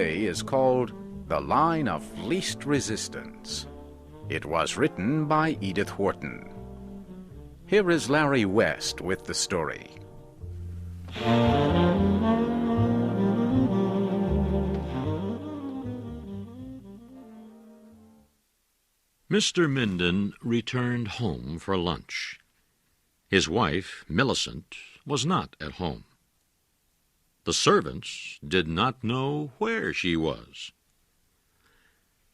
Is called The Line of Least Resistance. It was written by Edith Wharton. Here is Larry West with the story. Mr. Minden returned home for lunch. His wife, Millicent, was not at home. The servants did not know where she was.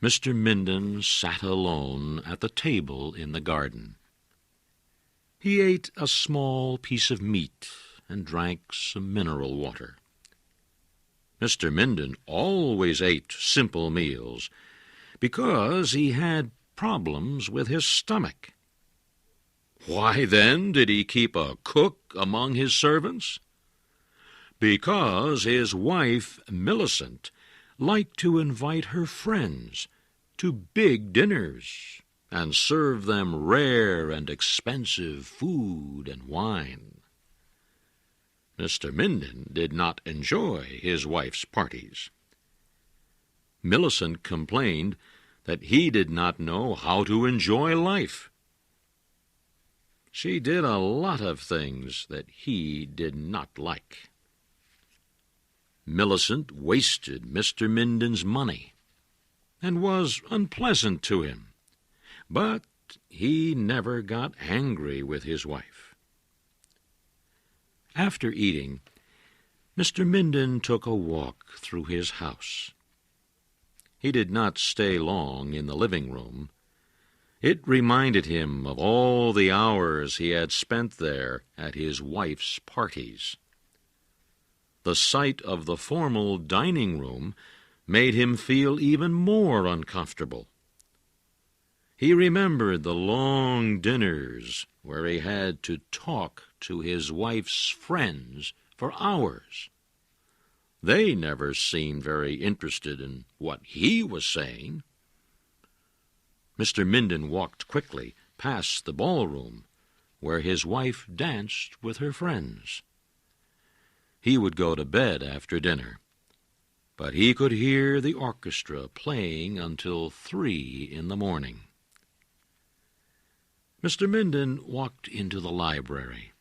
Mr. Minden sat alone at the table in the garden. He ate a small piece of meat and drank some mineral water. Mr. Minden always ate simple meals because he had problems with his stomach. Why, then, did he keep a cook among his servants? Because his wife, Millicent, liked to invite her friends to big dinners and serve them rare and expensive food and wine. Mr. Minden did not enjoy his wife's parties. Millicent complained that he did not know how to enjoy life. She did a lot of things that he did not like. Millicent wasted Mr. Minden's money and was unpleasant to him, but he never got angry with his wife. After eating, Mr. Minden took a walk through his house. He did not stay long in the living room. It reminded him of all the hours he had spent there at his wife's parties. The sight of the formal dining room made him feel even more uncomfortable. He remembered the long dinners where he had to talk to his wife's friends for hours. They never seemed very interested in what he was saying. Mr. Minden walked quickly past the ballroom where his wife danced with her friends. He would go to bed after dinner, but he could hear the orchestra playing until 3 in the morning. Mr. Minden walked into the library.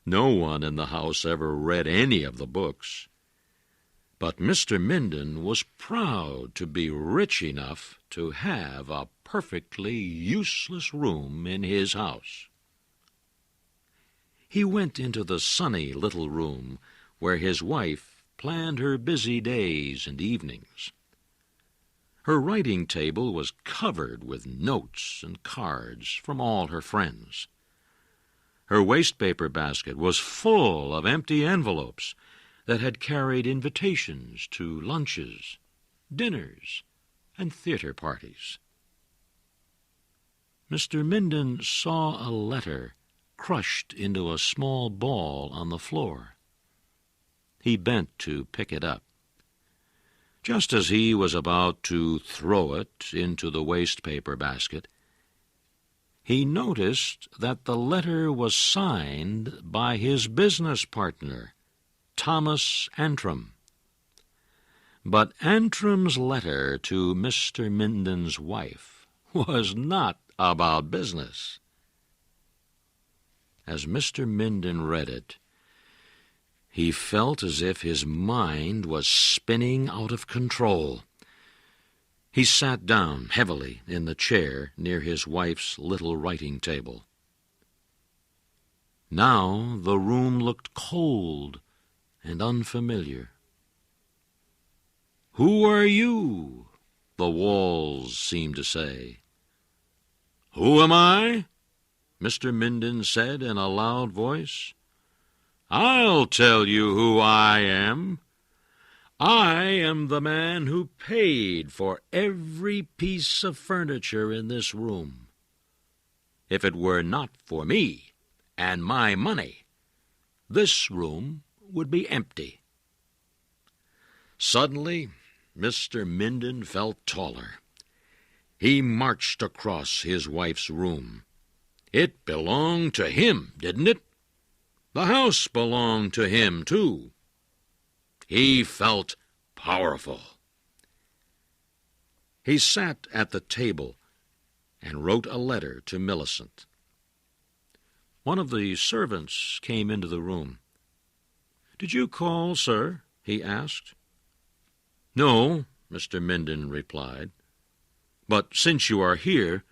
No one in the house ever read any of the books, but Mr. Minden was proud to be rich enough to have a perfectly useless room in his house. He went into the sunny little room where his wife planned her busy days and evenings. Her writing table was covered with notes and cards from all her friends. Her wastepaper basket was full of empty envelopes that had carried invitations to lunches, dinners, and theater parties. Mr. Minden saw a letter crushed into a small ball on the floor. He bent to pick it up. Just as he was about to throw it into the wastepaper basket, he noticed that the letter was signed by his business partner, Thomas Antrim. But Antrim's letter to Mr. Minden's wife was not about business. As Mr. Minden read it, he felt as if his mind was spinning out of control. He sat down heavily in the chair near his wife's little writing table. Now the room looked cold and unfamiliar. "Who are you?" the walls seemed to say. "Who am I?" Mr. Minden said in a loud voice. "I'll tell you who I am. I am the man who paid for every piece of furniture in this room. If it were not for me and my money, this room would be empty." Suddenly, Mr. Minden felt taller. He marched across his wife's room. It belonged to him, didn't it? The house belonged to him, too. He felt powerful. He sat at the table and wrote a letter to Millicent. One of the servants came into the room. "Did you call, sir?" he asked. "No," Mr. Minden replied. "But since you are here,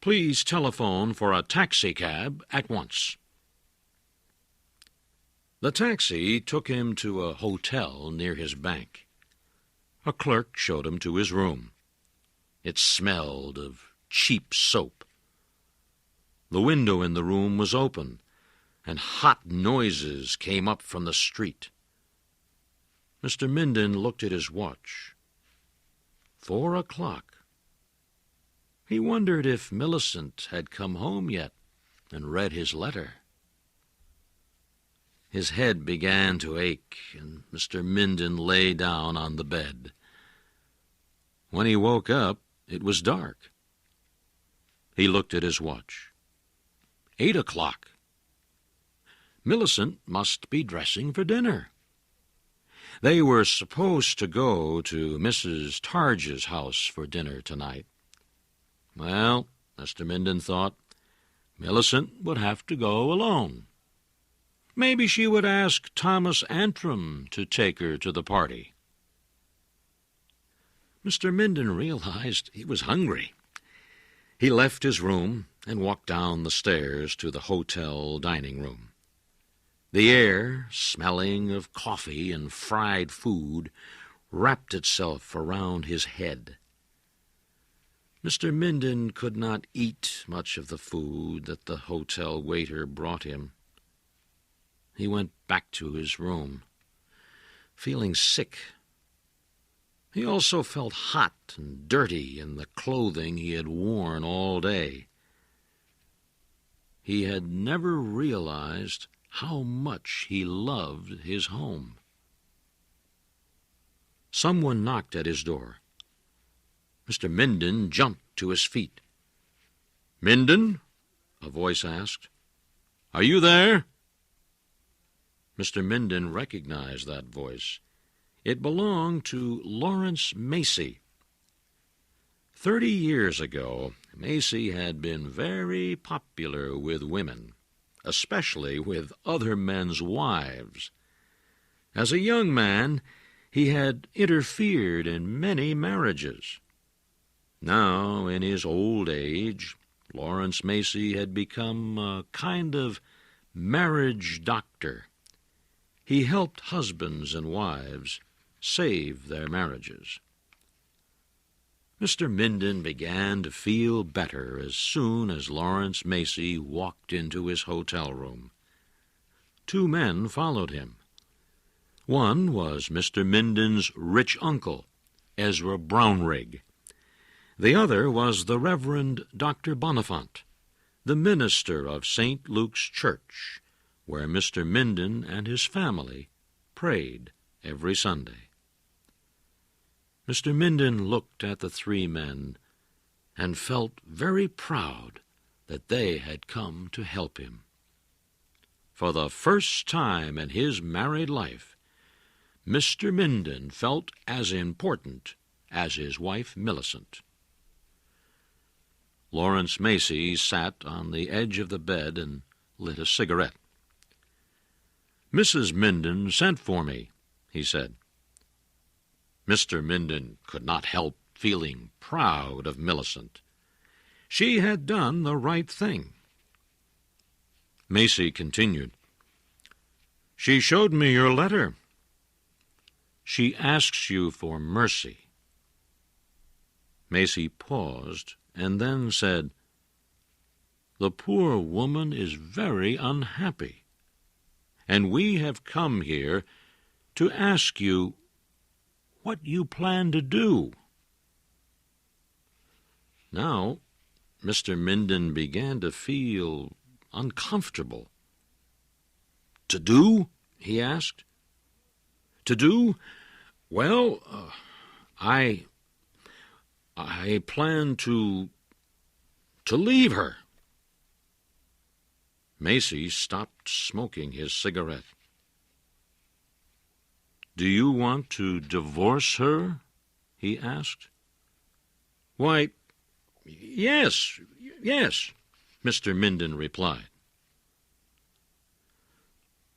please telephone for a taxicab at once." The taxi took him to a hotel near his bank. A clerk showed him to his room. It smelled of cheap soap. The window in the room was open, and hot noises came up from the street. Mr. Minden looked at his watch. 4 o'clock. He wondered if Millicent had come home yet and read his letter. His head began to ache, and Mr. Minden lay down on the bed. When he woke up, it was dark. He looked at his watch. 8 o'clock. Millicent must be dressing for dinner. They were supposed to go to Mrs. Targe's house for dinner tonight. Well, Mr. Minden thought, Millicent would have to go alone. Maybe she would ask Thomas Antrim to take her to the party. Mr. Minden realized he was hungry. He left his room and walked down the stairs to the hotel dining room. The air, smelling of coffee and fried food, wrapped itself around his head. Mr. Minden could not eat much of the food that the hotel waiter brought him. He went back to his room, feeling sick. He also felt hot and dirty in the clothing he had worn all day. He had never realized how much he loved his home. Someone knocked at his door. Mr. Minden jumped to his feet. "Minden?" a voice asked. "Are you there?" Mr. Minden recognized that voice. It belonged to Lawrence Macy. 30 years ago, Macy had been very popular with women, especially with other men's wives. As a young man, he had interfered in many marriages. Now, in his old age, Lawrence Macy had become a kind of marriage doctor. He helped husbands and wives save their marriages. Mr. Minden began to feel better as soon as Lawrence Macy walked into his hotel room. 2 men followed him. One was Mr. Minden's rich uncle, Ezra Brownrigg. The other was the Reverend Dr. Bonifant, the minister of St. Luke's Church, where Mr. Minden and his family prayed every Sunday. Mr. Minden looked at the 3 men and felt very proud that they had come to help him. For the first time in his married life, Mr. Minden felt as important as his wife Millicent. Lawrence Macy sat on the edge of the bed and lit a cigarette. "Mrs. Minden sent for me," he said. Mr. Minden could not help feeling proud of Millicent. She had done the right thing. Macy continued, "She showed me your letter. She asks you for mercy." Macy paused and then said, "The poor woman is very unhappy, and we have come here to ask you what you plan to do." Now, Mr. Minden began to feel uncomfortable. "To do?" he asked. "To do? Well, I plan to leave her." Macy stopped smoking his cigarette. "Do you want to divorce her?" he asked. "Why, yes, Mr. Minden replied.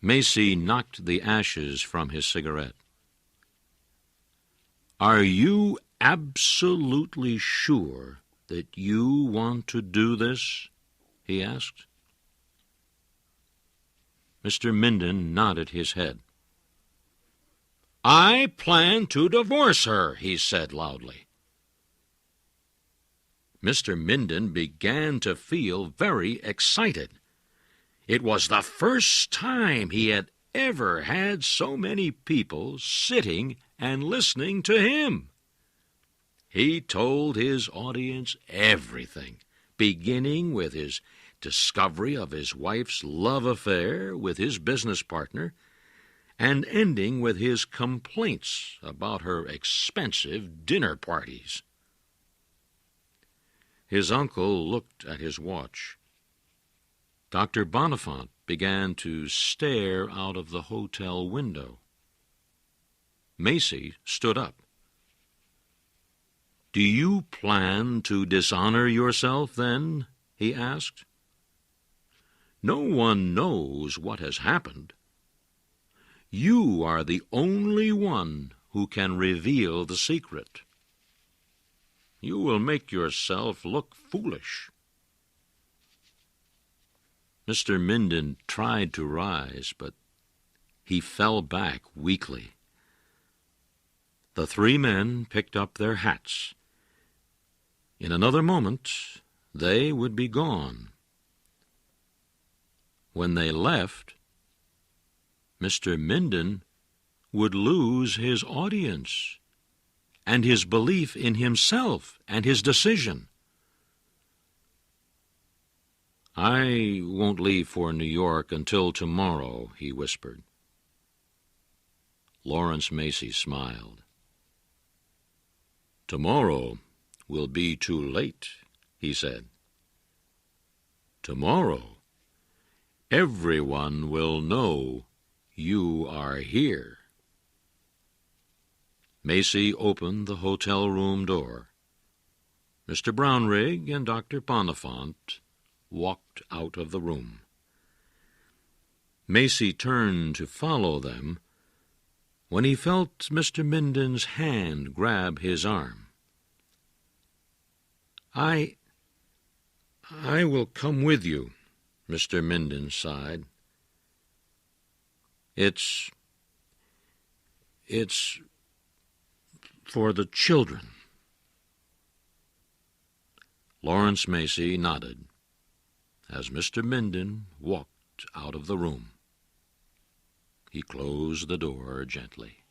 Macy knocked the ashes from his cigarette. "Are you absolutely sure that you want to do this?" he asked. Mr. Minden nodded his head. "I plan to divorce her," he said loudly. Mr. Minden began to feel very excited. It was the first time he had ever had so many people sitting and listening to him. He told his audience everything, beginning with his discovery of his wife's love affair with his business partner, and ending with his complaints about her expensive dinner parties. His uncle looked at his watch. Dr. Bonifant began to stare out of the hotel window. Macy stood up. "Do you plan to dishonor yourself, then?" he asked. "No one knows what has happened. You are the only one who can reveal the secret. You will make yourself look foolish." Mr. Minden tried to rise, but he fell back weakly. The three men picked up their hats. In another moment, they would be gone. When they left, Mr. Minden would lose his audience and his belief in himself and his decision. "I won't leave for New York until tomorrow," he whispered. Lawrence Macy smiled. "Tomorrow will be too late," he said. "Tomorrow, everyone will know you are here." Macy opened the hotel room door. Mr. Brownrigg and Dr. Bonifant walked out of the room. Macy turned to follow them when he felt Mr. Minden's hand grab his arm. I will come with you," Mr. Minden sighed. It's for the children." Lawrence Macy nodded as Mr. Minden walked out of the room. He closed the door gently.